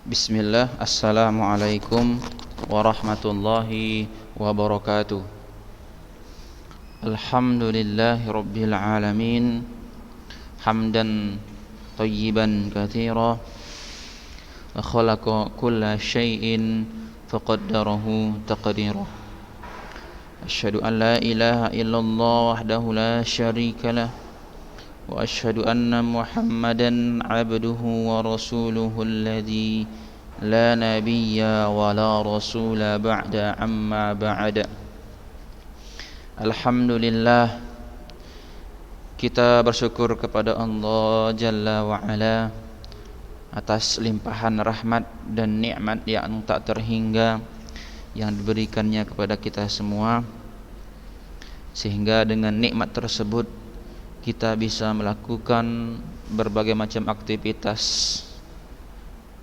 Bismillah, Assalamualaikum warahmatullahi wabarakatuh. Alhamdulillahi rabbil alamin, hamdan tayyiban katsira, wa khalaqa kulla syai'in faqaddarahu taqdira. Asyhadu an la ilaha illallah wahdahu la syarika lah, wa asyhadu anna Muhammadan abduhu wa rasuluhu alladzi la nabiyya wa la rasula ba'da amma ba'da. Alhamdulillah, kita bersyukur kepada Allah Jalla wa Ala atas limpahan rahmat dan nikmat yang tak terhingga yang diberikannya kepada kita semua, sehingga dengan nikmat tersebut kita bisa melakukan berbagai macam aktivitas.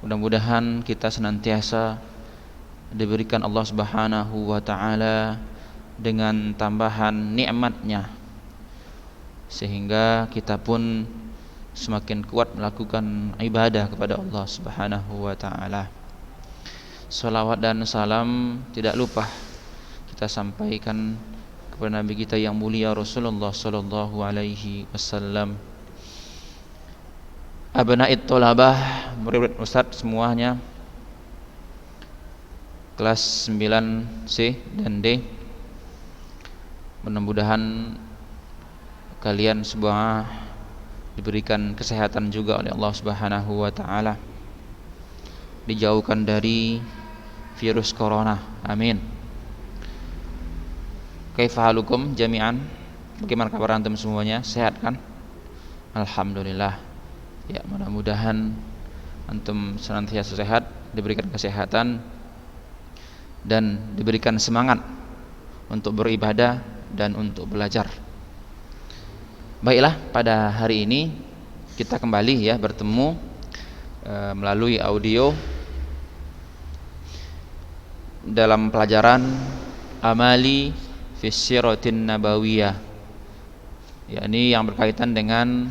Mudah-mudahan kita senantiasa diberikan Allah Subhanahu wa taala dengan tambahan nikmatnya, sehingga kita pun semakin kuat melakukan ibadah kepada Allah Subhanahu wa taala. Salawat dan salam tidak lupa kita sampaikan kepada Nabi kita yang mulia Rasulullah sallallahu alaihi wasallam. Abna'it thalabah, murid-murid Ustaz semuanya, kelas 9C dan D, mudah-mudahan kalian semua diberikan kesehatan juga oleh Allah Subhanahu wa taala, dijauhkan dari virus corona, amin. Kaifa halukum jami'an? Bagaimana kabar antum semuanya? Sehat kan? Alhamdulillah. Ya, mudah-mudahan antum senantiasa sehat, diberikan kesehatan dan diberikan semangat untuk beribadah dan untuk belajar. Baiklah, pada hari ini kita kembali ya bertemu melalui audio dalam pelajaran amali fi siratin nabawiyah, yakni yang berkaitan dengan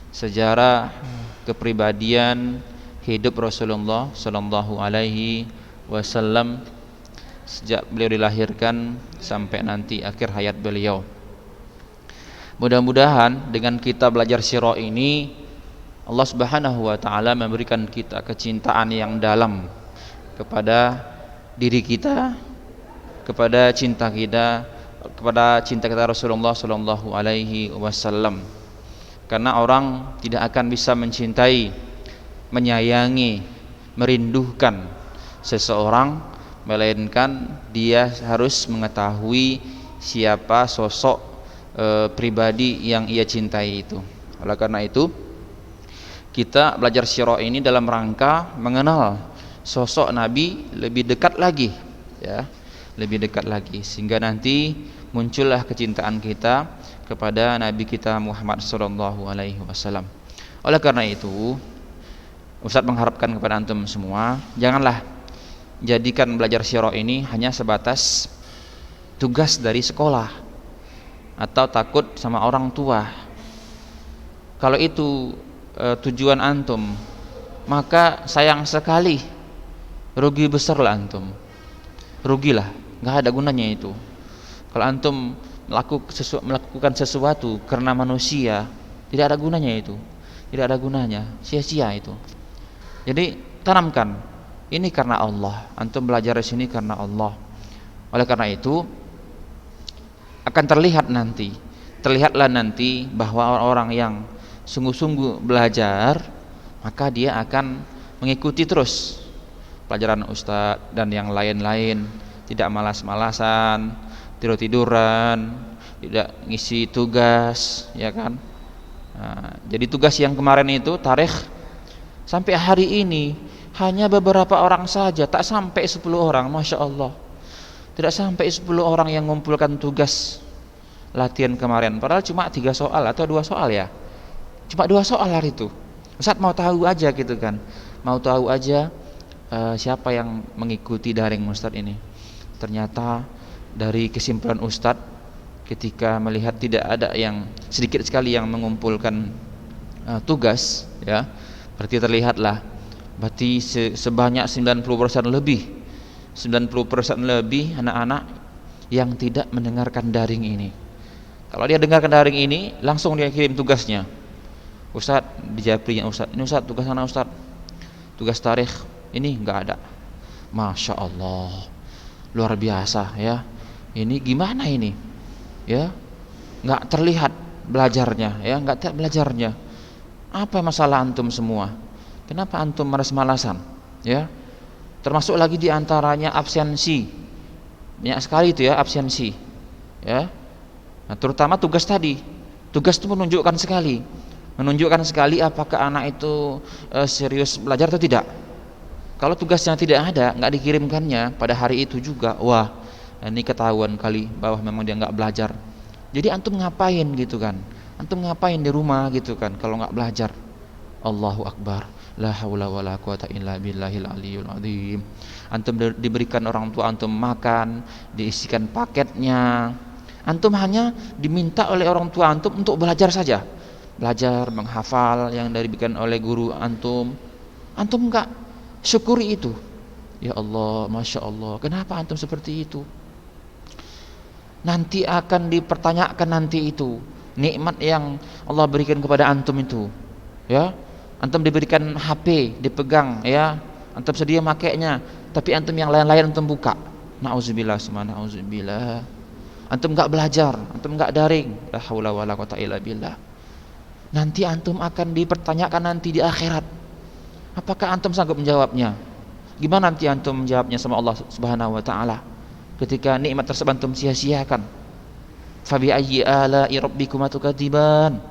sejarah kepribadian hidup Rasulullah sallallahu alaihi wasallam sejak beliau dilahirkan sampai nanti akhir hayat beliau. Mudah-mudahan dengan kita belajar sirah ini Allah Subhanahu wa taala memberikan kita kecintaan yang dalam kepada diri kita, kepada cinta kita Rasulullah sallallahu alaihi wasallam. Karena orang tidak akan bisa mencintai, menyayangi, merindukan seseorang melainkan dia harus mengetahui siapa sosok pribadi yang ia cintai itu. Oleh karena itu, kita belajar sirah ini dalam rangka mengenal sosok Nabi lebih dekat lagi, ya, lebih dekat lagi, sehingga nanti muncullah kecintaan kita kepada Nabi kita Muhammad sallallahu alaihi wasallam. Oleh karena itu, Ustaz mengharapkan kepada antum semua, janganlah jadikan belajar sirah ini hanya sebatas tugas dari sekolah atau takut sama orang tua. Kalau itu tujuan antum, maka sayang sekali, rugi besarlah antum. Rugilah, enggak ada gunanya itu. Kalau antum melakukan sesuatu karena manusia, tidak ada gunanya itu, tidak ada gunanya, sia-sia itu. Jadi tanamkan, ini karena Allah, antum belajar di sini karena Allah. Oleh karena itu akan terlihatlah nanti bahwa orang yang sungguh-sungguh belajar, maka dia akan mengikuti terus pelajaran Ustaz dan yang lain-lain, tidak malas-malasan, tidur-tiduran, tidak ngisi tugas, ya kan? Nah, jadi tugas yang kemarin itu tarikh sampai hari ini hanya beberapa orang saja, tak sampai 10 orang, Masya Allah. Tidak sampai 10 orang yang mengumpulkan tugas latihan kemarin, padahal cuma 3 soal atau 2 soal ya, cuma 2 soal hari itu. Ustaz mau tahu aja gitu kan, mau tahu aja siapa yang mengikuti daring Ustaz ini. Ternyata dari kesimpulan Ustadz ketika melihat tidak ada yang sedikit sekali yang mengumpulkan tugas, ya, berarti terlihatlah Berarti sebanyak 90% lebih 90% lebih anak-anak yang tidak mendengarkan daring ini. Kalau dia dengarkan daring ini, langsung dia kirim tugasnya. Ustaz, dijaprinya Ustaz. Ini Ustaz, tugas anak Ustaz. Tugas tarikh ini enggak ada. Masya Allah, luar biasa ya. Ini gimana ini? Ya, enggak terlihat belajarnya, ya, enggak terlihat belajarnya. Apa masalah antum semua? Kenapa antum malas-malasan? Ya, termasuk lagi diantaranya absensi. Banyak sekali itu ya absensi. Ya, nah, terutama tugas tadi. Tugas itu menunjukkan sekali apakah anak itu serius belajar atau tidak. Kalau tugasnya tidak ada, nggak dikirimkannya pada hari itu juga, wah, ini ketahuan kali bahwa memang dia nggak belajar. Jadi antum ngapain gitu kan? Antum ngapain di rumah gitu kan kalau nggak belajar? Allahu Akbar. La haula wala quwata illa billahil aliyul azim. Antum diberikan orang tua antum makan, diisikan paketnya. Antum hanya diminta oleh orang tua antum untuk belajar saja. Belajar menghafal yang diberikan oleh guru antum. Antum enggak syukuri itu. Ya Allah, Masya Allah, kenapa antum seperti itu? Nanti akan dipertanyakan nanti itu nikmat yang Allah berikan kepada antum itu. Ya, antum diberikan HP, dipegang, ya, antum sedia makainya, tapi antum yang lain-lain antum buka. Nauzubillah, nauzubillah. Antum enggak belajar, antum enggak daring. La haula wala quwata illa billah. Nanti antum akan dipertanyakan nanti di akhirat. Apakah antum sanggup menjawabnya? Gimana nanti antum menjawabnya sama Allah Subhanahu wa taala ketika nikmat tersebut antum sia-siakan? Fabi ayyi ala'i rabbikuma tukadziban?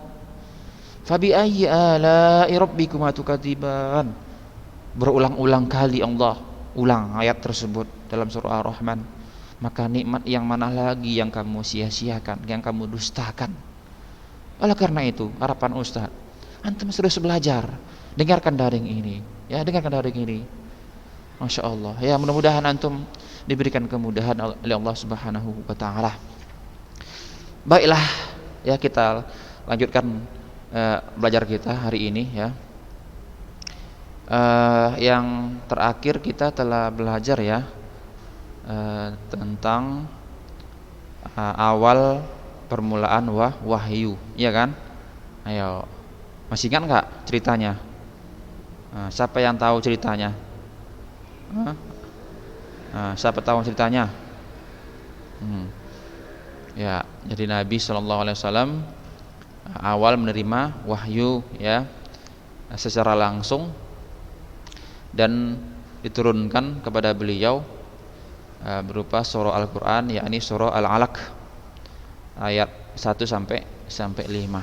Fabi ayyi ala'i rabbikuma tukadziban? Berulang-ulang kali Allah ulang ayat tersebut dalam surah Ar-Rahman. Maka nikmat yang mana lagi yang kamu sia-siakan, yang kamu dustakan? Oleh karena itu, harapan Ustaz, antum terus belajar, dengarkan daring ini, ya, dengarkan daring ini. Masya Allah, ya, mudah-mudahan antum diberikan kemudahan oleh Allah Subhanahu wa taala. Baiklah, ya, kita lanjutkan belajar kita hari ini, ya. Yang terakhir kita telah belajar, ya, tentang awal permulaan wahyu, ya kan? Ayo, masih ingat nggak ceritanya? Siapa yang tahu ceritanya? Siapa tahu ceritanya? Ya, jadi Nabi SAW awal menerima wahyu, ya, secara langsung dan diturunkan kepada beliau berupa surah Al-Quran, yakni surah Al-Alaq ayat 1 sampai 5.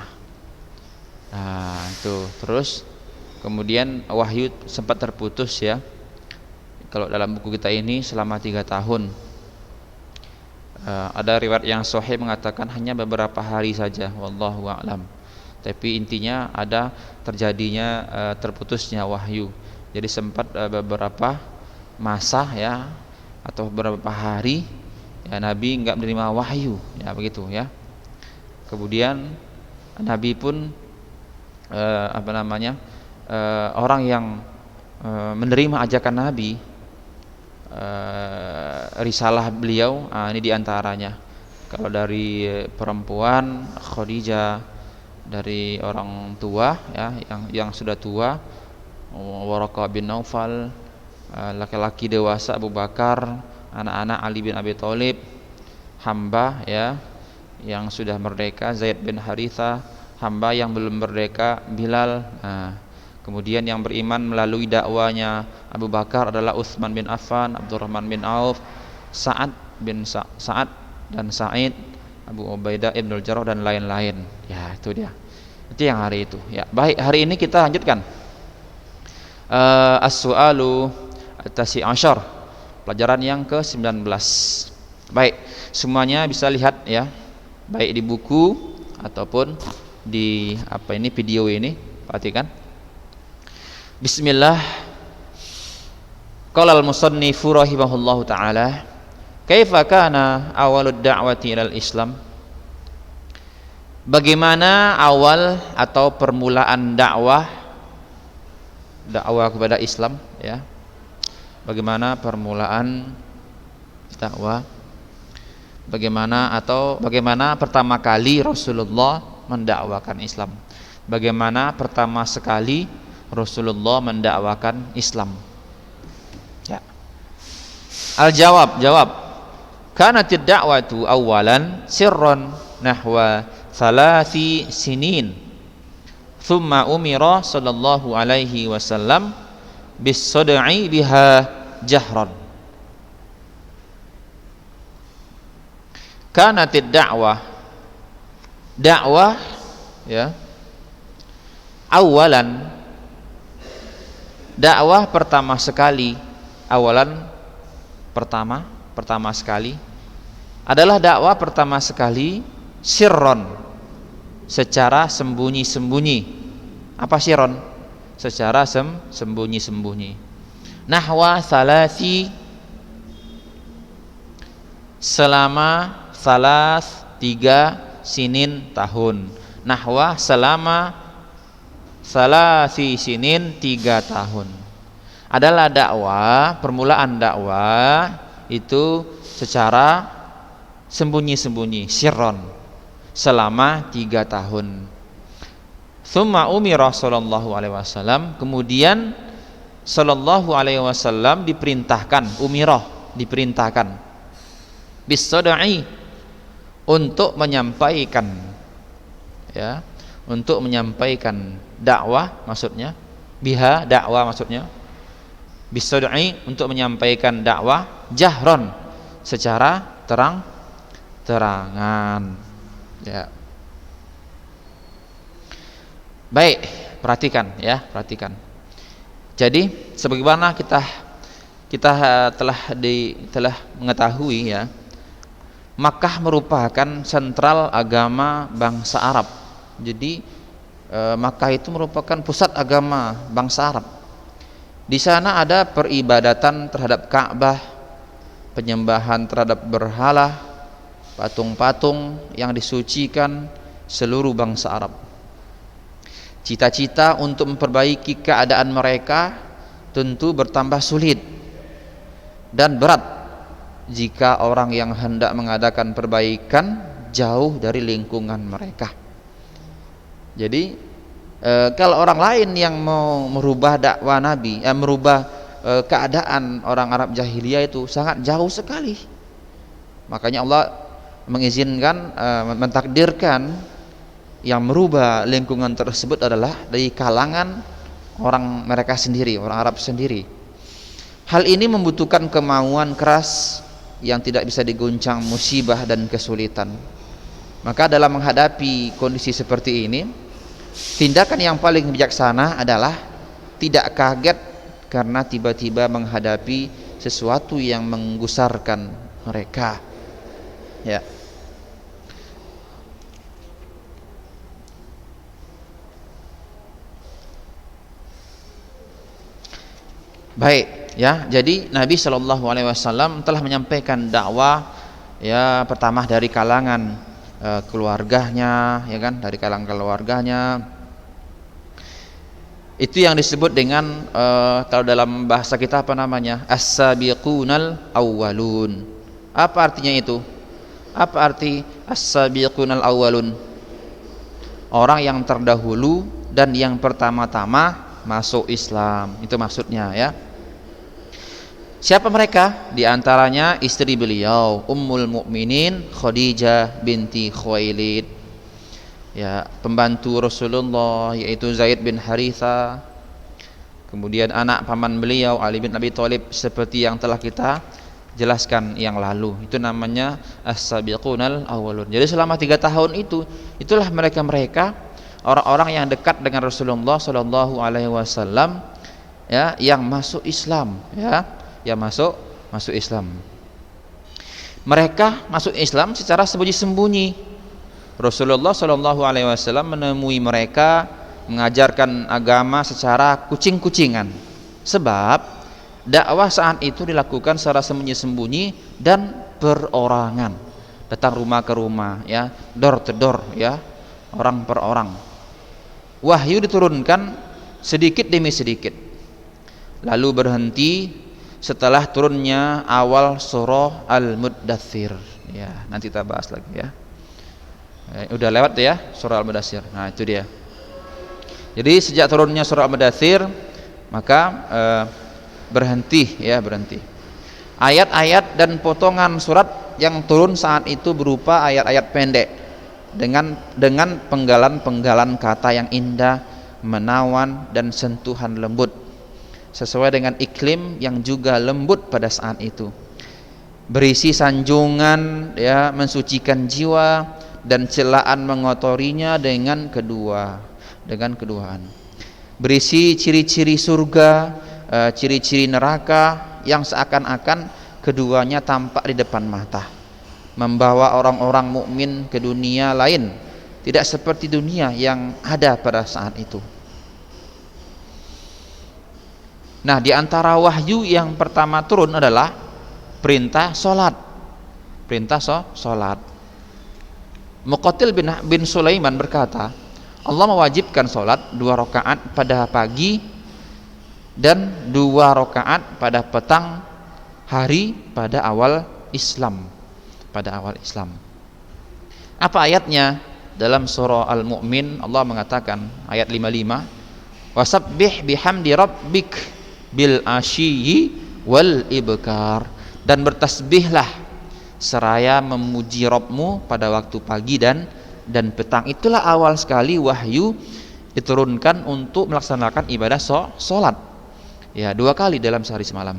Nah, itu terus kemudian wahyu sempat terputus, ya. Kalau dalam buku kita ini selama 3 tahun. Ada riwayat yang sahih mengatakan hanya beberapa hari saja, wallahu a'lam. Tapi intinya ada terjadinya terputusnya wahyu. Jadi sempat beberapa masa, ya, atau beberapa hari, ya, Nabi enggak menerima wahyu, ya, begitu, ya. Kemudian Nabi pun orang yang menerima ajakan Nabi, risalah beliau, ini diantaranya. Kalau dari perempuan Khadijah, dari orang tua, ya, yang sudah tua Waraqah bin Naufal, laki-laki dewasa Abu Bakar, anak-anak Ali bin Abi Thalib, hamba, ya, yang sudah merdeka Zaid bin Haritha, hamba yang belum merdeka Bilal. Kemudian yang beriman melalui dakwanya Abu Bakar adalah Utsman bin Affan, Abdurrahman bin Auf, Sa'ad bin Sa'ad dan Sa'id, Abu Ubaidah Ibnul Jarrah dan lain-lain. Ya, itu dia. Itu yang hari itu. Ya, baik, hari ini kita lanjutkan As-Su'alu At-Tasi' Asyar, pelajaran yang ke-19. Baik, semuanya bisa lihat, ya, baik di buku ataupun di video ini. Perhatikan. Bismillah. Qala al-musannifu rahimahullahu taala, kaifa kana awalud da'wati ilal Islam? Bagaimana awal atau permulaan dakwah dakwah kepada Islam, ya. Bagaimana permulaan dakwah? Bagaimana pertama kali Rasulullah mendakwakan Islam? Bagaimana pertama sekali Rasulullah mendakwakan Islam? Ya. Jawab. Kanatid da'watu awalan sirran nahwa 3 sinin. Thumma umira sallallahu alaihi wasallam bis-sad'i biha jahran. Kanatid dakwah ya, awalan, dakwah pertama sekali, pertama sekali adalah dakwah pertama sekali sirron, secara sembunyi-sembunyi. Apa sirron? Secara sembunyi-sembunyi. Nahwa 3 selama 3 sinin tahun. Nahwa selama 3 sinin 3 tahun. Adalah dakwah, permulaan dakwah itu secara sembunyi-sembunyi, sirron, selama 3 tahun. Tsumma umira sallallahu alaihi wasallam, kemudian sallallahu alaihi wasallam diperintahkan, diperintahkan bis-sad'i, untuk menyampaikan, ya, untuk menyampaikan dakwah, maksudnya biha, dakwah maksudnya bis-sad'i, untuk menyampaikan dakwah jahron, secara terang-terangan, ya. Baik, perhatikan. Jadi sebagaimana kita telah mengetahui, ya, Makkah merupakan sentral agama bangsa Arab. Jadi Makkah itu merupakan pusat agama bangsa Arab. Di sana ada peribadatan terhadap Ka'bah, penyembahan terhadap berhala, patung-patung yang disucikan seluruh bangsa Arab. Cita-cita untuk memperbaiki keadaan mereka tentu bertambah sulit dan berat jika orang yang hendak mengadakan perbaikan jauh dari lingkungan mereka. Jadi kalau orang lain yang mau merubah dakwah Nabi, merubah keadaan orang Arab jahiliyah itu sangat jauh sekali. Makanya Allah mengizinkan, mentakdirkan yang merubah lingkungan tersebut adalah dari kalangan orang mereka sendiri, orang Arab sendiri. Hal ini membutuhkan kemauan keras yang tidak bisa diguncang musibah dan kesulitan. Maka dalam menghadapi kondisi seperti ini, tindakan yang paling bijaksana adalah tidak kaget karena tiba-tiba menghadapi sesuatu yang menggusarkan mereka, ya. Baik, ya. Jadi Nabi Shallallahu Alaihi Wasallam telah menyampaikan dakwah, ya, pertama dari kalangan keluarganya, ya kan, dari kalangan keluarganya. Itu yang disebut dengan kalau dalam bahasa kita apa namanya, as-sabiqunal awwalun. Apa artinya itu? Apa arti as-sabiqunal awwalun? Orang yang terdahulu dan yang pertama-tama masuk Islam, itu maksudnya, ya. Siapa mereka? Di antaranya istri beliau, Ummul Mukminin Khadijah binti Khuwailid, ya, pembantu Rasulullah yaitu Zaid bin Haritha. Kemudian anak paman beliau Ali bin Abi Thalib, seperti yang telah kita jelaskan yang lalu. Itu namanya as-sabiqunal awwalun. Jadi selama 3 tahun itulah mereka orang-orang yang dekat dengan Rasulullah Shallallahu Alaihi Wasallam, ya, yang masuk Islam, ya, yang masuk Islam. Mereka masuk Islam secara sembunyi-sembunyi. Rasulullah Shallallahu Alaihi Wasallam menemui mereka, mengajarkan agama secara kucing-kucingan, sebab dakwah saat itu dilakukan secara sembunyi-sembunyi dan perorangan, datang rumah ke rumah, ya, door to door, ya, orang per orang. Wahyu diturunkan sedikit demi sedikit, lalu berhenti setelah turunnya awal surah Al-Muddatsir. Ya, nanti kita bahas lagi ya. Udah lewat tuh ya surah Al-Muddatsir. Nah, itu dia. Jadi sejak turunnya surah Al-Muddatsir maka berhenti. Ayat-ayat dan potongan surat yang turun saat itu berupa ayat-ayat pendek dengan penggalan-penggalan kata yang indah, menawan dan sentuhan lembut sesuai dengan iklim yang juga lembut pada saat itu. Berisi sanjungan ya, mensucikan jiwa dan celaan mengotorinya dengan keduaan. Berisi ciri-ciri surga, ciri-ciri neraka yang seakan-akan keduanya tampak di depan mata, membawa orang-orang mukmin ke dunia lain, tidak seperti dunia yang ada pada saat itu. Nah, di antara wahyu yang pertama turun adalah perintah salat. Muqatil bin Sulaiman berkata, Allah mewajibkan salat 2 rakaat pada pagi dan 2 rakaat pada petang hari pada awal Islam. Apa ayatnya? Dalam surah Al-Mu'min Allah mengatakan ayat 55, wasabbih bihamdi rabbik bil asyiyi wal ibkar, dan bertasbihlah seraya memuji Rabbmu pada waktu pagi dan petang. Itulah awal sekali wahyu diturunkan untuk melaksanakan ibadah salat. Ya, 2 kali dalam sehari semalam.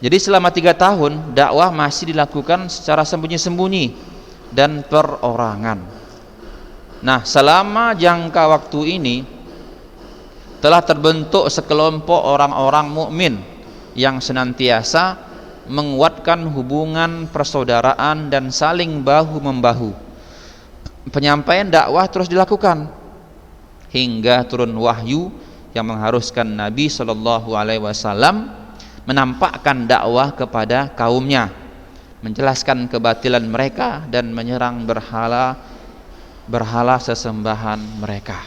Jadi selama 3 tahun dakwah masih dilakukan secara sembunyi-sembunyi dan perorangan. Nah, selama jangka waktu ini telah terbentuk sekelompok orang-orang mukmin yang senantiasa menguatkan hubungan persaudaraan dan saling bahu-membahu. Penyampaian dakwah terus dilakukan hingga turun wahyu yang mengharuskan Nabi Shallallahu Alaihi Wasallam menampakkan dakwah kepada kaumnya, menjelaskan kebatilan mereka dan menyerang berhala sesembahan mereka.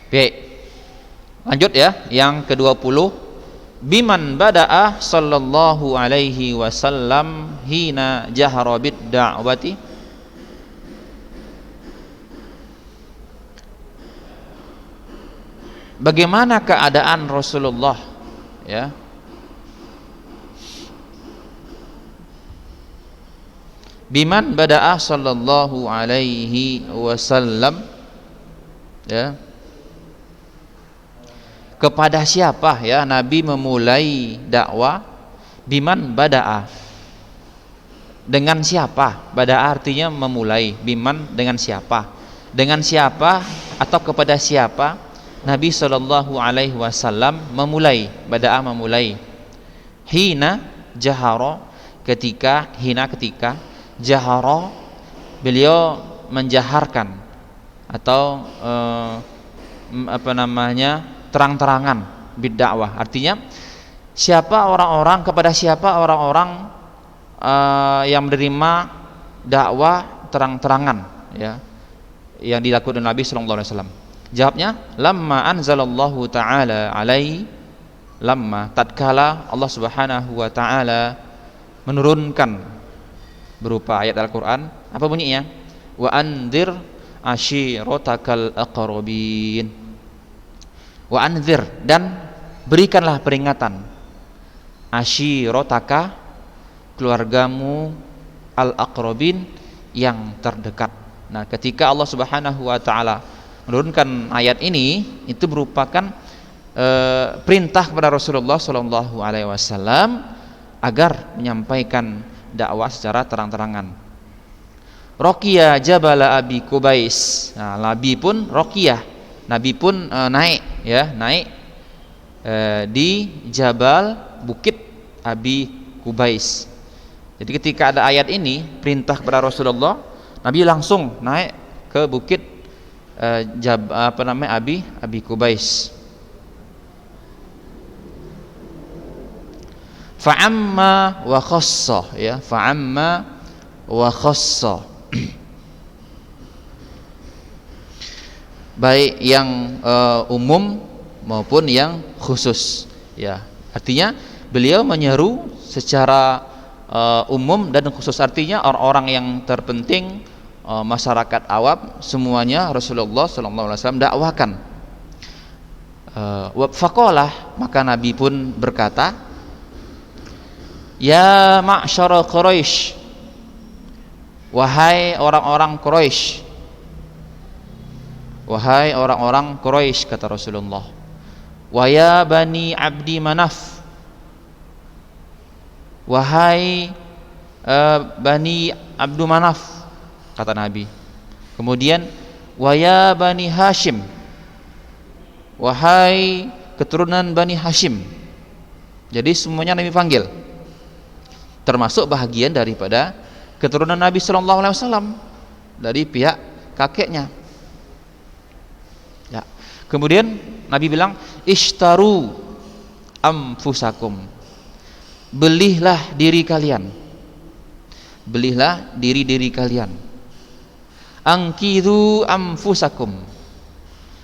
Baik, lanjut ya, yang ke-20, biman bada'a sallallahu alaihi wasallam hina jahara bid da'wati. Bagaimana keadaan Rasulullah ya? Biman bada'a sallallahu alaihi wasallam ya. Kepada siapa ya Nabi memulai dakwah? Biman bada'a, dengan siapa? Bada'a artinya memulai. Biman dengan siapa? Dengan siapa atau kepada siapa Nabi Shallallahu Alaihi Wasallam memulai? Bada'a memulai. Hina jahara, ketika jahara beliau menjaharkan atau terang-terangan bid'akwah. Artinya kepada siapa orang-orang yang menerima dakwah terang-terangan ya yang dilakukan Nabi Sallallahu Alaihi Wasallam. Jawabnya, lamma anzalallahu ta'ala alaihi, tatkala Allah Subhanahu wa ta'ala menurunkan berupa ayat Al-Qur'an. Apa bunyinya? Wa anzir ashiratakal aqrabin. Wa anzir, dan berikanlah peringatan, ashirataka, keluargamu, al-aqrabin, yang terdekat. Nah, ketika Allah Subhanahu wa ta'ala menurunkan ayat ini, itu merupakan perintah kepada Rasulullah Shallallahu Alaihi Wasallam agar menyampaikan dakwah secara terang-terangan. Roqiyah Jabal Abi Qubais. Nah, Nabi pun Roqiyah, Nabi pun naik di Jabal, bukit Abi Qubais. Jadi ketika ada ayat ini, perintah kepada Rasulullah, Nabi langsung naik ke bukit Abi Kubais. Fa'amma wa khassa, ya, fa'amma wa khassa. Baik yang umum maupun yang khusus, ya. Artinya beliau menyeru secara umum dan khusus, artinya orang-orang yang terpenting, masyarakat awam semuanya Rasulullah SAW dakwakan. Faqalah, maka Nabi pun berkata, ya ma'syara Quraisy, wahai orang-orang Quraisy, wahai orang-orang Quraisy, kata Rasulullah. Wa ya bani Abdi Manaf, wahai bani Abdu Manaf, kata Nabi. Kemudian wa ya bani Hashim, wahai keturunan Bani Hashim. Jadi semuanya Nabi panggil, termasuk bahagian daripada keturunan Nabi Sallallahu Alaihi Wasallam dari pihak kakeknya. Ya. Kemudian Nabi bilang, ishtaru anfusakum, belilah diri kalian, belilah diri kalian. Angkidu anfusakum,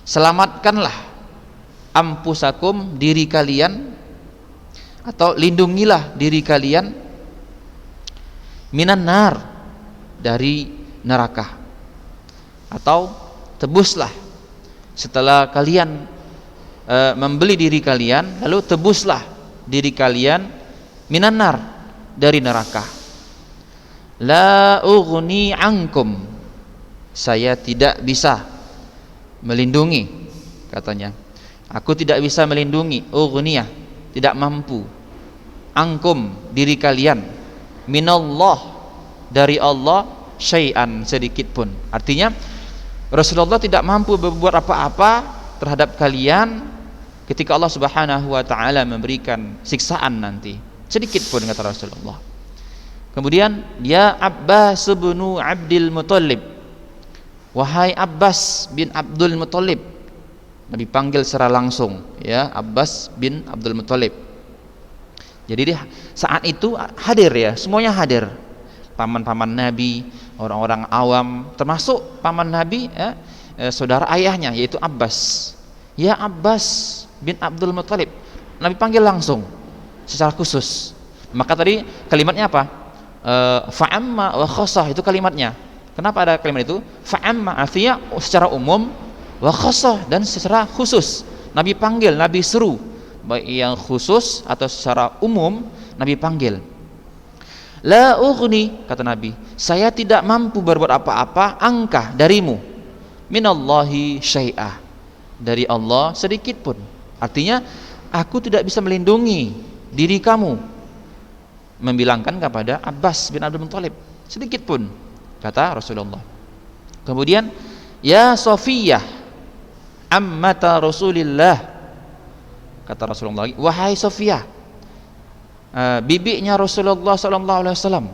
selamatkanlah anfusakum, diri kalian, atau lindungilah diri kalian, minan nar, dari neraka, atau tebuslah setelah kalian membeli diri kalian, lalu tebuslah diri kalian minan nar, dari neraka. La ughni ankum, saya tidak bisa melindungi, katanya. Aku tidak bisa melindungi, ughniyah, tidak mampu, angkum, diri kalian, minallah, dari Allah, syai'an, sedikit pun. Artinya Rasulullah tidak mampu berbuat apa-apa terhadap kalian ketika Allah Subhanahu wa taala memberikan siksaan nanti, sedikit pun, kata Rasulullah. Kemudian, ya Abbas bin Abdul Muthalib, wahai Abbas bin Abdul Muthalib. Nabi panggil secara langsung, ya, Abbas bin Abdul Muthalib. Jadi saat itu hadir, ya, semuanya hadir. Paman-paman Nabi, orang-orang awam, termasuk paman Nabi, ya, saudara ayahnya, yaitu Abbas. Ya Abbas bin Abdul Muthalib. Nabi panggil langsung secara khusus. Maka tadi kalimatnya apa? Fa'amma wa khassah, itu kalimatnya. Kenapa ada kalimat itu? Fa'amma artinya secara umum, wa khassah, dan secara khusus. Nabi panggil, Nabi seru, baik yang khusus atau secara umum Nabi panggil. La ughni, kata Nabi, saya tidak mampu berbuat apa-apa angka darimu, minallahi syai'ah, dari Allah sedikit pun. Artinya aku tidak bisa melindungi diri kamu, membilangkan kepada Abbas bin Abdul Muthalib, sedikit pun, kata Rasulullah. Kemudian, ya Safiyah ammata Rasulillah, kata Rasulullah lagi, wahai Safiyah, bibinya Rasulullah sallallahu alaihi wasallam,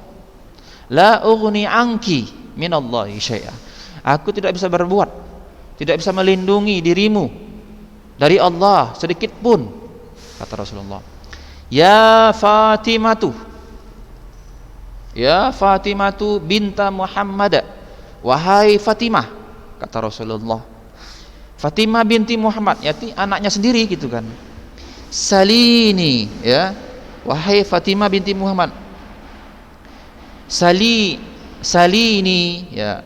la ughni anki minallahi syai'a, aku tidak bisa berbuat, tidak bisa melindungi dirimu dari Allah sedikit pun, kata Rasulullah. Ya Fatimatu, ya Fatimatu binta Muhammad, wahai Fatimah, kata Rasulullah. Fatimah binti Muhammad, yaitu anaknya sendiri, gitu kan. Salini, ya, wahai Fatimah binti Muhammad. Salini, ya,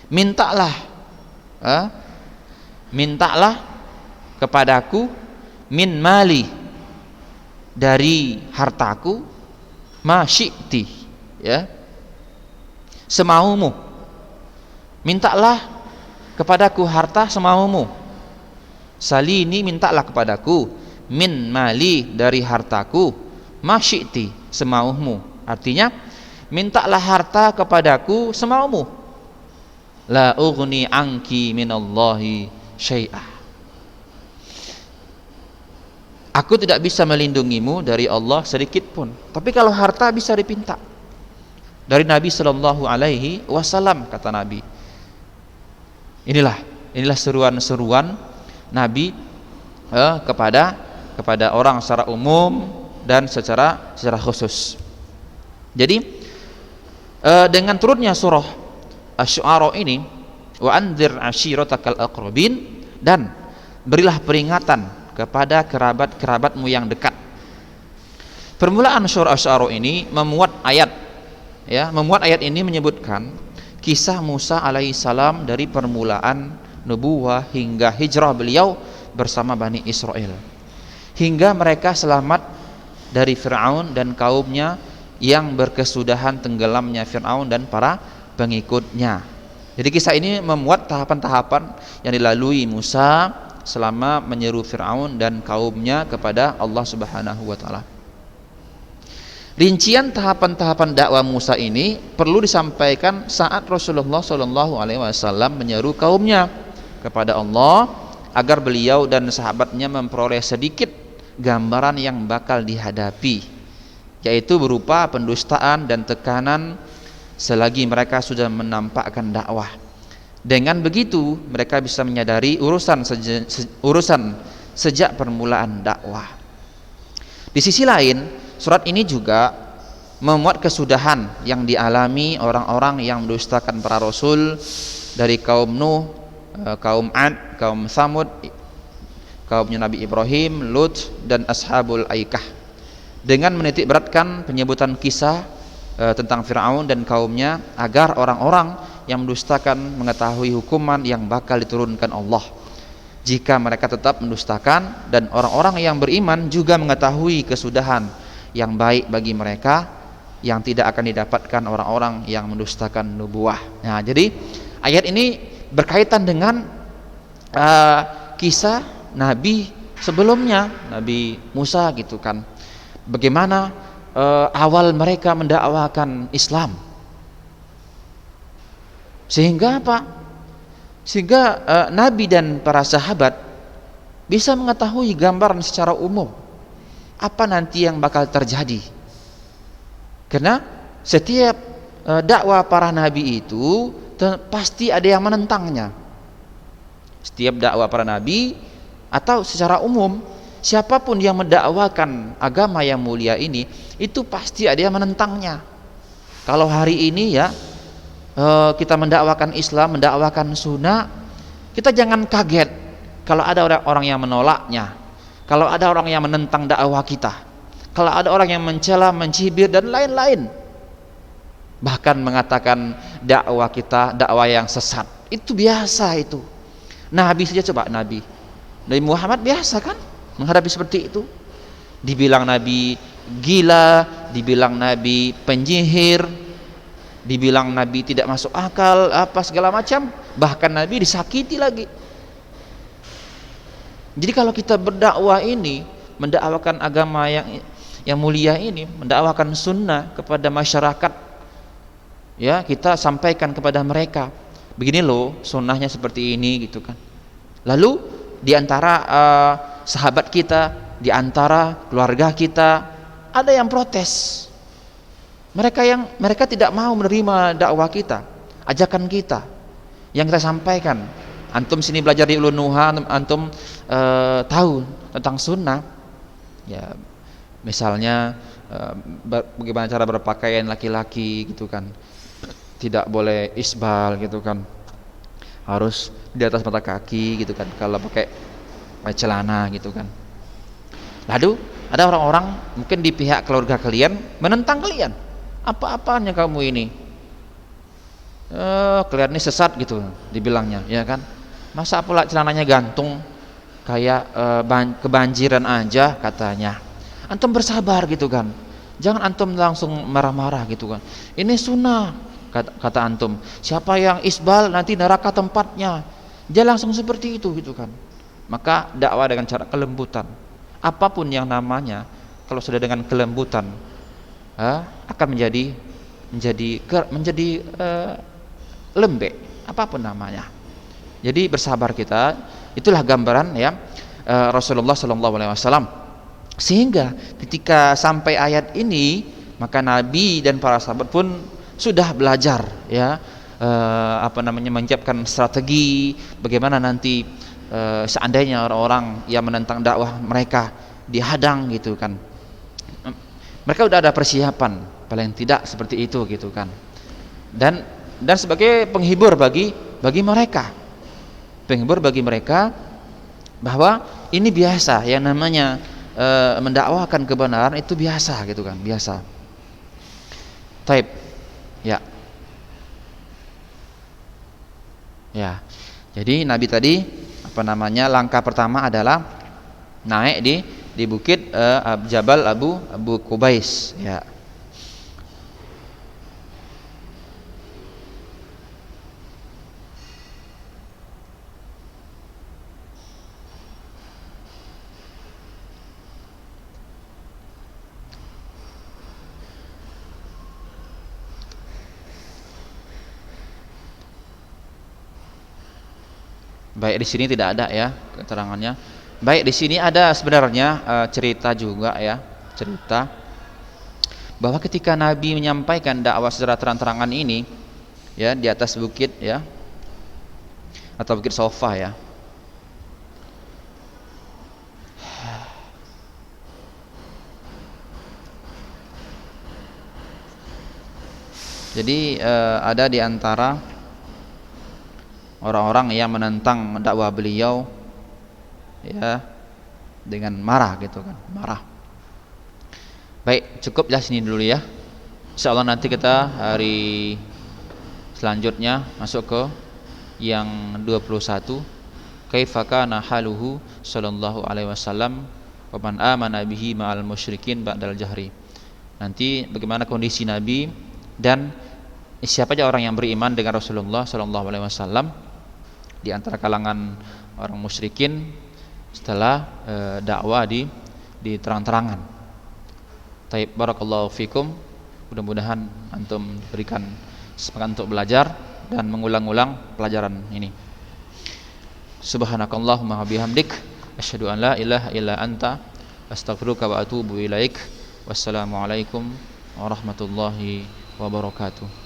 mintalah, mintalah kepadaku, min mali, dari hartaku, ma syi'ti, ya, semaumu. Mintalah kepadaku harta semaumu. Salini, mintalah kepadaku, min mali, dari hartaku, ma syi'ti, semaumu. Artinya mintalah harta kepadaku semaumu. La ughni anki minallahi syai'ah, aku tidak bisa melindungimu dari Allah sedikit pun. Tapi kalau harta bisa dipinta dari Nabi Sallallahu Alaihi Wasallam, kata Nabi. Inilah seruan-seruan Nabi kepada orang secara umum dan secara khusus. Jadi dengan turunnya surah Asy-Syu'ara ini, wa anzir ashiratakal aqrabin, dan berilah peringatan kepada kerabat-kerabatmu yang dekat. Permulaan surah Asy-Syu'ara ini memuat ayat ini menyebutkan kisah Musa alaihissalam dari permulaan nubuwah hingga hijrah beliau bersama Bani Israel, hingga mereka selamat dari Fir'aun dan kaumnya yang berkesudahan tenggelamnya Fir'aun dan para pengikutnya. Jadi kisah ini memuat tahapan-tahapan yang dilalui Musa selama menyeru Fir'aun dan kaumnya kepada Allah Subhanahu wa taala. Rincian tahapan-tahapan dakwah Musa ini perlu disampaikan saat Rasulullah SAW menyeru kaumnya kepada Allah agar beliau dan sahabatnya memperoleh sedikit gambaran yang bakal dihadapi, yaitu berupa pendustaan dan tekanan selagi mereka sudah menampakkan dakwah. Dengan begitu mereka bisa menyadari urusan sejak permulaan dakwah. Di sisi lain, surat ini juga memuat kesudahan yang dialami orang-orang yang mendustakan para rasul dari kaum Nuh, kaum Ad, kaum Tsamud, kaumnya Nabi Ibrahim, Lut, dan Ashabul Aikah, dengan menitik beratkan penyebutan kisah tentang Fir'aun dan kaumnya agar orang-orang yang mendustakan mengetahui hukuman yang bakal diturunkan Allah jika mereka tetap mendustakan, dan orang-orang yang beriman juga mengetahui kesudahan yang baik bagi mereka yang tidak akan didapatkan orang-orang yang mendustakan nubuwah. Nah, jadi ayat ini berkaitan dengan kisah Nabi sebelumnya, Nabi Musa gitu kan. Bagaimana awal mereka mendakwakan Islam. Sehingga apa? Sehingga Nabi dan para sahabat bisa mengetahui gambaran secara umum apa nanti yang bakal terjadi. Karena setiap dakwah para nabi itu pasti ada yang menentangnya. Setiap dakwah para nabi atau secara umum siapapun yang mendakwakan agama yang mulia ini, itu pasti ada yang menentangnya. Kalau hari ini ya kita mendakwakan Islam, mendakwakan sunnah, kita jangan kaget kalau ada orang-orang yang menolaknya, kalau ada orang yang menentang dakwah kita, kalau ada orang yang mencela, mencibir dan lain-lain, bahkan mengatakan dakwah kita dakwah yang sesat. Itu biasa itu. Nabi saja, coba Nabi Muhammad biasa kan menghadapi seperti itu. Dibilang Nabi gila, dibilang Nabi penyihir, dibilang Nabi tidak masuk akal, apa segala macam, bahkan Nabi disakiti lagi. Jadi kalau kita berdakwah ini, mendakwakan agama yang mulia ini, mendakwakan sunnah kepada masyarakat, ya kita sampaikan kepada mereka, begini loh sunnahnya seperti ini gitu kan. Lalu diantara sahabat kita, diantara keluarga kita ada yang protes. Mereka tidak mau menerima dakwah kita, ajakan kita yang kita sampaikan. Antum sini belajar di Ulun Nuha, antum tahu tentang sunnah. Ya, misalnya bagaimana cara berpakaian laki-laki gitu kan. Tidak boleh isbal gitu kan. Harus di atas mata kaki gitu kan kalau pakai celana gitu kan. Lalu ada orang-orang mungkin di pihak keluarga kalian menentang kalian. Apa-apanya kamu ini? Kalian ini sesat gitu dibilangnya, ya kan? Masa pula celananya gantung kayak kebanjiran aja katanya. Antum bersabar gitu kan. Jangan antum langsung marah-marah gitu kan. Ini sunnah kata antum. Siapa yang isbal nanti neraka tempatnya. Dia langsung seperti itu gitu kan. Maka dakwah dengan cara kelembutan. Apapun yang namanya, kalau sudah dengan kelembutan, akan menjadi lembek, apapun namanya. Jadi bersabar kita, itulah gambaran ya Rasulullah SAW. Sehingga ketika sampai ayat ini, maka Nabi dan para sahabat pun sudah belajar ya menyiapkan strategi bagaimana nanti seandainya orang-orang yang menentang dakwah mereka dihadang gitu kan. Mereka udah ada persiapan paling tidak seperti itu gitu kan. Dan sebagai penghibur bagi mereka. Penghibur bagi mereka bahwa ini biasa, yang namanya mendakwahkan kebenaran itu biasa gitu kan, biasa. Taib. Ya. Ya. Jadi Nabi tadi langkah pertama adalah naik di bukit Jabal Abu Qubais ya. Baik, di sini tidak ada ya keterangannya. Baik, di sini ada sebenarnya cerita juga ya, cerita bahwa ketika Nabi menyampaikan dakwah secara terang-terangan ini ya di atas bukit ya atau bukit Sofa ya. Jadi ada di antara orang-orang yang menentang dakwah beliau ya dengan marah gitu kan, marah. Baik, cukup ya sini dulu ya. Insyaallah nanti kita hari selanjutnya masuk ke yang 21. Kaifa kana haluhu sallallahu alaihi wasallam wa man amana bihi ma'al musyrikin ba'dal jahri. Nanti bagaimana kondisi Nabi dan siapa aja orang yang beriman dengan Rasulullah sallallahu alaihi wasallam di antara kalangan orang musyrikin setelah dakwah di terang-terangan. Taib, barakallahu fikum. Mudah-mudahan antum berikan semangat untuk belajar dan mengulang-ulang pelajaran ini. Subhanakallahumma wa bihamdik asyhadu an la ilaha illa anta astaghfiruka wa atubu ilaik. Wassalamualaikum warahmatullahi wabarakatuh.